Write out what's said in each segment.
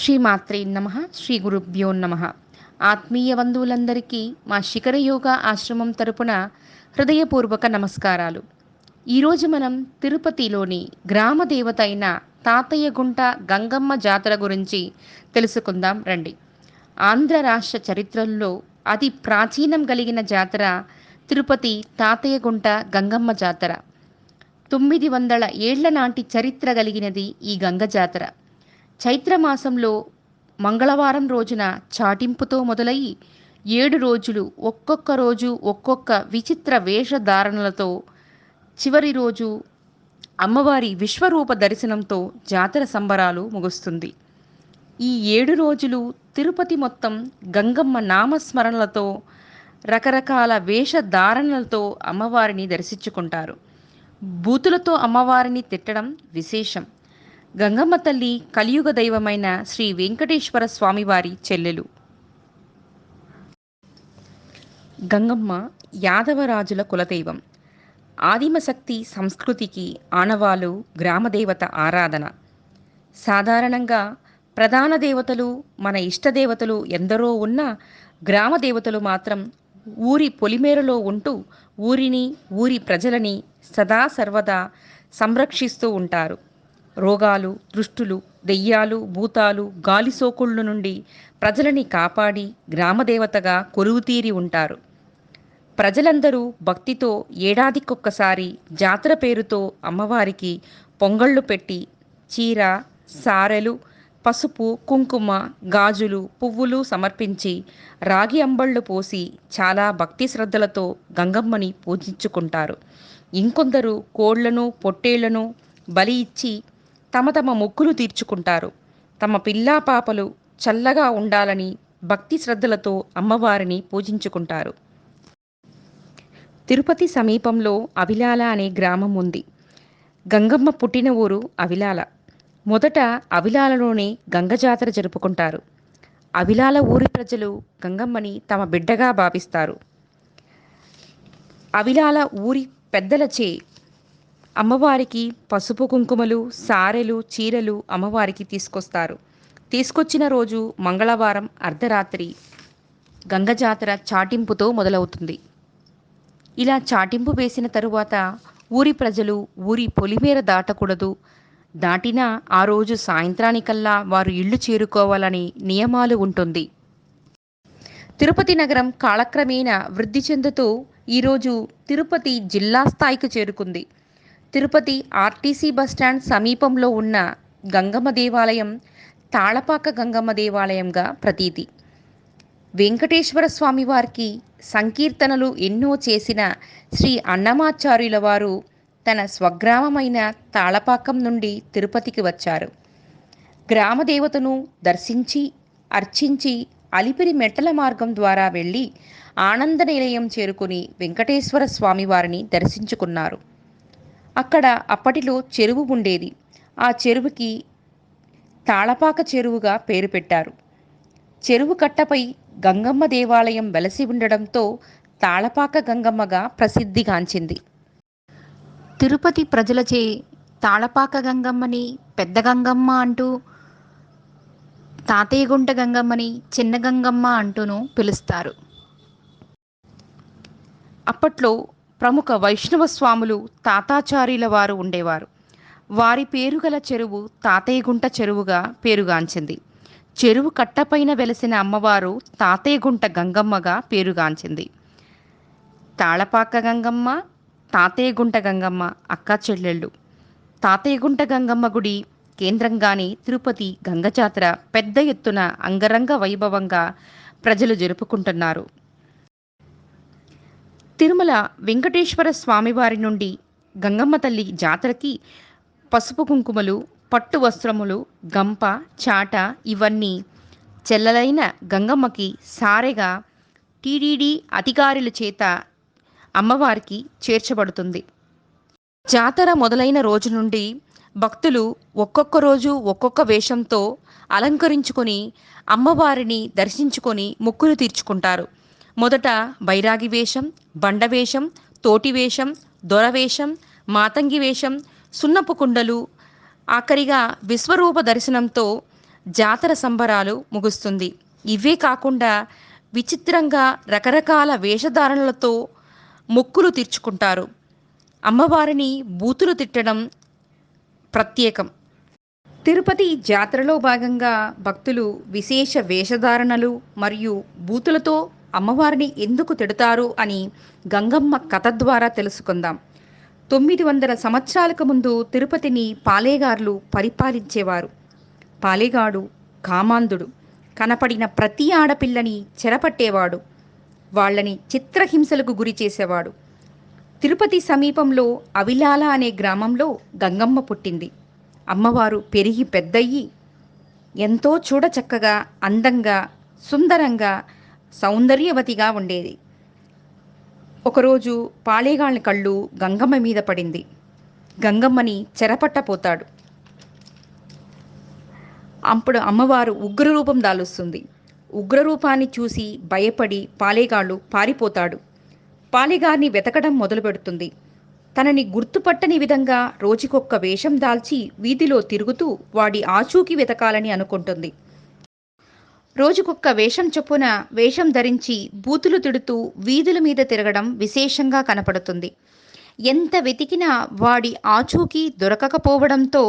శ్రీమాత్రే నమః. శ్రీ గురుభ్యో నమః. ఆత్మీయ బంధువులందరికీ మా శిఖర యోగా ఆశ్రమం తరపున హృదయపూర్వక నమస్కారాలు. ఈరోజు మనం తిరుపతిలోని గ్రామ దేవత అయిన తాతయ్యగుంట గంగమ్మ జాతర గురించి తెలుసుకుందాం రండి. ఆంధ్ర రాష్ట్ర చరిత్రలో అతి ప్రాచీనం కలిగిన జాతర తిరుపతి తాతయ్యగుంట గంగమ్మ జాతర. 900 ఏళ్ల నాటి చరిత్ర కలిగినది ఈ గంగ జాతర. చైత్రమాసంలో మంగళవారం రోజున చాటింపుతో మొదలయ్యి 7 రోజులు ఒక్కొక్క రోజు ఒక్కొక్క విచిత్ర వేషధారణలతో చివరి రోజు అమ్మవారి విశ్వరూప దర్శనంతో జాతర సంబరాలు ముగుస్తుంది. ఈ 7 రోజులు తిరుపతి మొత్తం గంగమ్మ నామస్మరణలతో రకరకాల వేషధారణలతో అమ్మవారిని దర్శించుకుంటారు. బూతులతో అమ్మవారిని తిట్టడం విశేషం. గంగమ్మ తల్లి కలియుగ దైవమైన శ్రీ వెంకటేశ్వర స్వామివారి చెల్లెలు. గంగమ్మ యాదవరాజుల కులదైవం. ఆదిమశక్తి సంస్కృతికి ఆనవాలు గ్రామదేవత ఆరాధన. సాధారణంగా ప్రధాన దేవతలు మన ఇష్టదేవతలు ఎందరో ఉన్న గ్రామదేవతలు మాత్రం ఊరి పొలిమేరలో ఉంటూ ఊరిని ఊరి ప్రజలని సదా సర్వదా సంరక్షిస్తూ ఉంటారు. రోగాలు, దృష్టులు, దెయ్యాలు, భూతాలు, గాలి సోకుళ్ళ నుండి ప్రజలని కాపాడి గ్రామదేవతగా కొలువుతీరి ఉంటారు. ప్రజలందరూ భక్తితో ఏడాదికొక్కసారి జాతర పేరుతో అమ్మవారికి పొంగళ్ళు పెట్టి చీర, సారెలు, పసుపు, కుంకుమ, గాజులు, పువ్వులు సమర్పించి రాగి అంబళ్ళు పోసి చాలా భక్తి శ్రద్ధలతో గంగమ్మని పూజించుకుంటారు. ఇంకొందరు కోళ్లను, పొట్టేళ్లను బలి ఇచ్చి తమ తమ మొక్కులు తీర్చుకుంటారు. తమ పిల్లా పాపలు చల్లగా ఉండాలని భక్తి శ్రద్ధలతో అమ్మవారిని పూజించుకుంటారు. తిరుపతి సమీపంలో అవిలాల అనే గ్రామం ఉంది. గంగమ్మ పుట్టిన ఊరు అవిలాల. మొదట అవిలాలలోనే గంగ జాతర జరుపుకుంటారు. అవిలాల ఊరి ప్రజలు గంగమ్మని తమ బిడ్డగా భావిస్తారు. అవిలాల ఊరి పెద్దలచే అమ్మవారికి పసుపు కుంకుమలు, సారెలు, చీరలు అమ్మవారికి తీసుకొస్తారు. తీసుకొచ్చిన రోజు మంగళవారం అర్ధరాత్రి గంగ జాతర చాటింపుతో మొదలవుతుంది. ఇలా చాటింపు వేసిన తరువాత ఊరి ప్రజలు ఊరి పొలిమేర దాటకూడదు, దాటినా ఆ రోజు సాయంత్రానికల్లా వారు ఇళ్ళు చేరుకోవాలని నియమాలు ఉంటుంది. తిరుపతి నగరం కాలక్రమేణా వృద్ధి చెందుతూ ఈరోజు తిరుపతి జిల్లా స్థాయికి చేరుకుంది. తిరుపతి ఆర్టీసీ బస్టాండ్ సమీపంలో ఉన్న గంగమ్మ దేవాలయం తాళపాక గంగమ్మ దేవాలయంగా ప్రతీతి. వెంకటేశ్వర స్వామివారికి సంకీర్తనలు ఎన్నో చేసిన శ్రీ అన్నమాచార్యుల వారు తన స్వగ్రామమైన తాళపాకం నుండి తిరుపతికి వచ్చారు. గ్రామదేవతను దర్శించి అర్చించి అలిపిరి మెట్టల మార్గం ద్వారా వెళ్ళి ఆనంద నిలయం చేరుకుని వెంకటేశ్వర స్వామివారిని దర్శించుకున్నారు. అక్కడ అప్పటిలో చెరువు ఉండేది. ఆ చెరువుకి తాళపాక చెరువుగా పేరు పెట్టారు. చెరువు కట్టపై గంగమ్మ దేవాలయం వెలసి ఉండడంతో తాళపాక గంగమ్మగా ప్రసిద్ధిగాంచింది. తిరుపతి ప్రజలచే తాళపాక గంగమ్మని పెద్ద గంగమ్మ అంటూ, తాతయ్యగుంట గంగమ్మని చిన్న గంగమ్మ అంటూను పిలుస్తారు. అప్పట్లో ప్రముఖ వైష్ణవ స్వాములు తాతాచార్యుల వారు ఉండేవారు. వారి పేరు గల చెరువు తాతయ్యగుంట చెరువుగా పేరుగాంచింది. చెరువు కట్టపైన వెలసిన అమ్మవారు తాతయ్యగుంట గంగమ్మగా పేరుగాంచింది. తాళపాక గంగమ్మ, తాతయ్యగుంట గంగమ్మ అక్క చెల్లెళ్ళు. తాతయ్యగుంట గంగమ్మ గుడి కేంద్రంగానే తిరుపతి గంగ జాతర పెద్ద ఎత్తున అంగరంగ వైభవంగా ప్రజలు జరుపుకుంటున్నారు. తిరుమల వెంకటేశ్వర స్వామివారి నుండి గంగమ్మ తల్లి జాతరకి పసుపు కుంకుమలు, పట్టు వస్త్రములు, గంప, చాట ఇవన్నీ చెల్లెలైన గంగమ్మకి సారెగా టీటీడీ అధికారుల చేత అమ్మవారికి చేర్చబడుతుంది. జాతర మొదలైన రోజు నుండి భక్తులు ఒక్కొక్క రోజు ఒక్కొక్క వేషంతో అలంకరించుకొని అమ్మవారిని దర్శించుకొని మొక్కులు తీర్చుకుంటారు. మొదట బైరాగి వేషం, బండ వేషం, తోటి వేషం, దొర వేషం, మాతంగి వేషం, సున్నపు కుండలు, ఆఖరిగా విశ్వరూప దర్శనంతో జాతర సంబరాలు ముగుస్తుంది. ఇవే కాకుండా విచిత్రంగా రకరకాల వేషధారణలతో మొక్కులు తీర్చుకుంటారు. అమ్మవారిని బూతులు తిట్టడం ప్రత్యేకం. తిరుపతి జాతరలో భాగంగా భక్తులు విశేష వేషధారణలు మరియు బూతులతో అమ్మవారిని ఎందుకు తిడతారు అని గంగమ్మ కథ ద్వారా తెలుసుకుందాం. 900 సంవత్సరాలకు ముందు తిరుపతిని పాలేగార్లు పరిపాలించేవారు. పాలేగాడు కామాంధుడు. కనపడిన ప్రతి ఆడపిల్లని చెరపట్టేవాడు. వాళ్ళని చిత్రహింసలకు గురి చేసేవాడు. తిరుపతి సమీపంలో అవిలాల అనే గ్రామంలో గంగమ్మ పుట్టింది. అమ్మవారు పెరిగి పెద్దయ్యి ఎంతో చూడచక్కగా, అందంగా, సుందరంగా, సౌందర్యవతిగా ఉండేది. ఒకరోజు పాలేగాళ్ళ కళ్ళు గంగమ్మ మీద పడింది. గంగమ్మని చెరపట్టపోతాడు. అప్పుడు అమ్మవారు ఉగ్రరూపం దాలుస్తుంది. ఉగ్రరూపాన్ని చూసి భయపడి పాలేగాళ్ళు పారిపోతాడు. పాలేగారిని వెతకడం మొదలు పెడుతుంది. తనని గుర్తుపట్టని విధంగా రోజుకొక్క వేషం దాల్చి వీధిలో తిరుగుతూ వాడి ఆచూకీ వెతకాలని అనుకుంటుంది. రోజుకొక్క వేషం చొప్పున వేషం ధరించి బూతులు తిడుతూ వీధుల మీద తిరగడం విశేషంగా కనపడుతుంది. ఎంత వెతికినా వాడి ఆచూకీ దొరకకపోవడంతో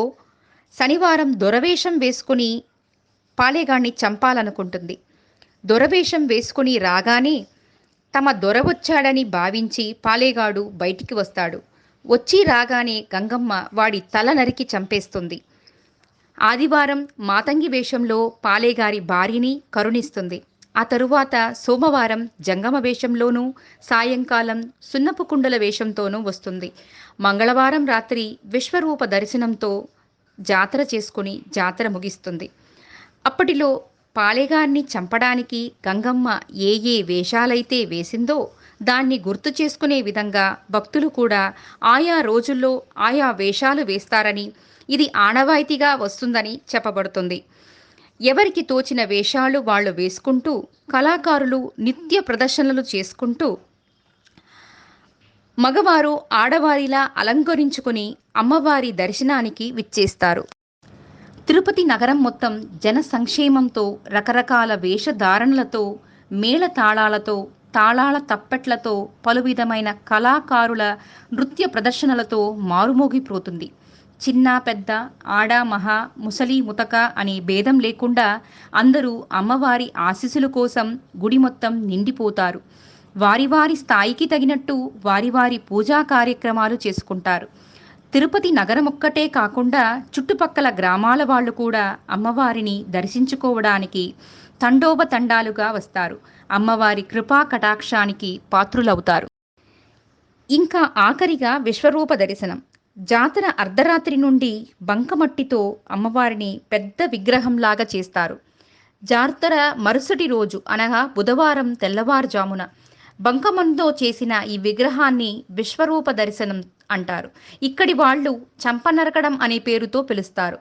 శనివారం దొరవేషం వేసుకుని పాలేగాణ్ణి చంపాలనుకుంటుంది. దొరవేషం వేసుకుని రాగానే తమ దొర వచ్చాడని భావించి పాలేగాడు బయటికి వస్తాడు. వచ్చి రాగానే గంగమ్మ వాడి తల నరికి చంపేస్తుంది. ఆదివారం మాతంగి వేషంలో పాలేగారి భార్యని కరుణిస్తుంది. ఆ తరువాత సోమవారం జంగమ వేషంలోనూ, సాయంకాలం సున్నపు కుండల వేషంతోనూ వస్తుంది. మంగళవారం రాత్రి విశ్వరూప దర్శనంతో జాతర చేసుకుని జాతర ముగిస్తుంది. అప్పటిలో పాలేగారిని చంపడానికి గంగమ్మ ఏ ఏ వేషాలైతే వేసిందో దాన్ని గుర్తు చేసుకునే విధంగా భక్తులు కూడా ఆయా రోజుల్లో ఆయా వేషాలు వేస్తారని, ఇది ఆనవాయితీగా వస్తుందని చెప్పబడుతుంది. ఎవరికి తోచిన వేషాలు వాళ్ళు వేసుకుంటూ కళాకారులు నిత్య ప్రదర్శనలు చేసుకుంటూ మగవారు ఆడవారిలా అలంకరించుకుని అమ్మవారి దర్శనానికి విచ్చేస్తారు. తిరుపతి నగరం మొత్తం జన సంక్షేమంతో, రకరకాల వేషధారణలతో, మేళతాళాలతో, తాళాల తప్పెట్లతో, పలు విధమైన కళాకారుల నృత్య ప్రదర్శనలతో మారుమోగిపోతుంది. చిన్న పెద్ద, ఆడ మహా, ముసలి ముతక అనే భేదం లేకుండా అందరూ అమ్మవారి ఆశీస్సుల కోసం గుడి మొత్తం నిండిపోతారు. వారి వారి స్థాయికి తగినట్టు వారి వారి పూజా కార్యక్రమాలు చేసుకుంటారు. తిరుపతి నగరమొక్కటే కాకుండా చుట్టుపక్కల గ్రామాల వాళ్ళు కూడా అమ్మవారిని దర్శించుకోవడానికి తండోపతండాలుగా వస్తారు. అమ్మవారి కృపా కటాక్షానికి పాత్రులవుతారు. ఇంకా ఆఖరిగా విశ్వరూప దర్శనం. జాతర అర్ధరాత్రి నుండి బంకమట్టితో అమ్మవారిని పెద్ద విగ్రహంలాగా చేస్తారు. జాతర మరుసటి రోజు అనగా బుధవారం తెల్లవారుజామున బంకమన్నుతో చేసిన ఈ విగ్రహాన్ని విశ్వరూప దర్శనం అంటారు. ఇక్కడి వాళ్ళు చంపనరకడం అనే పేరుతో పిలుస్తారు.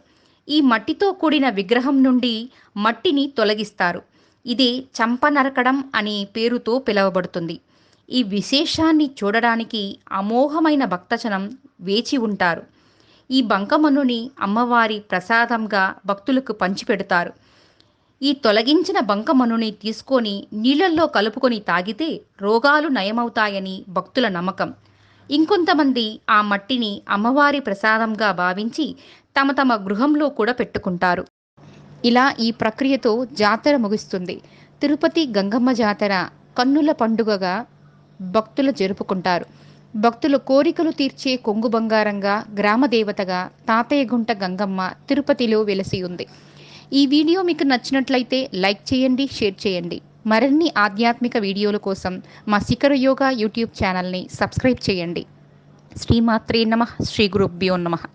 ఈ మట్టితో కూడిన విగ్రహం నుండి మట్టిని తొలగిస్తారు. ఇదే చంపనరకడం అనే పేరుతో పిలువబడుతుంది. ఈ విశేషాన్ని చూడడానికి అమోఘమైన భక్తజనం వేచి ఉంటారు. ఈ బంకమన్నుని అమ్మవారి ప్రసాదంగా భక్తులకు పంచిపెడతారు. ఈ తొలగించిన బంకమన్నుని తీసుకొని నీళ్ళల్లో కలుపుకొని తాగితే రోగాలు నయమవుతాయని భక్తుల నమ్మకం. ఇంకొంతమంది ఆ మట్టిని అమ్మవారి ప్రసాదంగా భావించి తమ తమ గృహంలో కూడా పెట్టుకుంటారు. ఇలా ఈ ప్రక్రియతో జాతర ముగుస్తుంది. తిరుపతి గంగమ్మ జాతర కన్నుల పండుగగా భక్తులు జరుపుకుంటారు. భక్తుల కోరికలు తీర్చే కొంగు బంగారంగా, గ్రామదేవతగా తాతయ్యగుంట గంగమ్మ తిరుపతిలో వెలసి ఉంది. ఈ వీడియో మీకు నచ్చినట్లయితే లైక్ చేయండి, షేర్ చేయండి. మరిన్ని ఆధ్యాత్మిక వీడియోల కోసం మా శిఖర యోగా యూట్యూబ్ ఛానల్ని సబ్స్క్రైబ్ చేయండి. శ్రీమాత్రే నమః. శ్రీ గురుభ్యో నమః.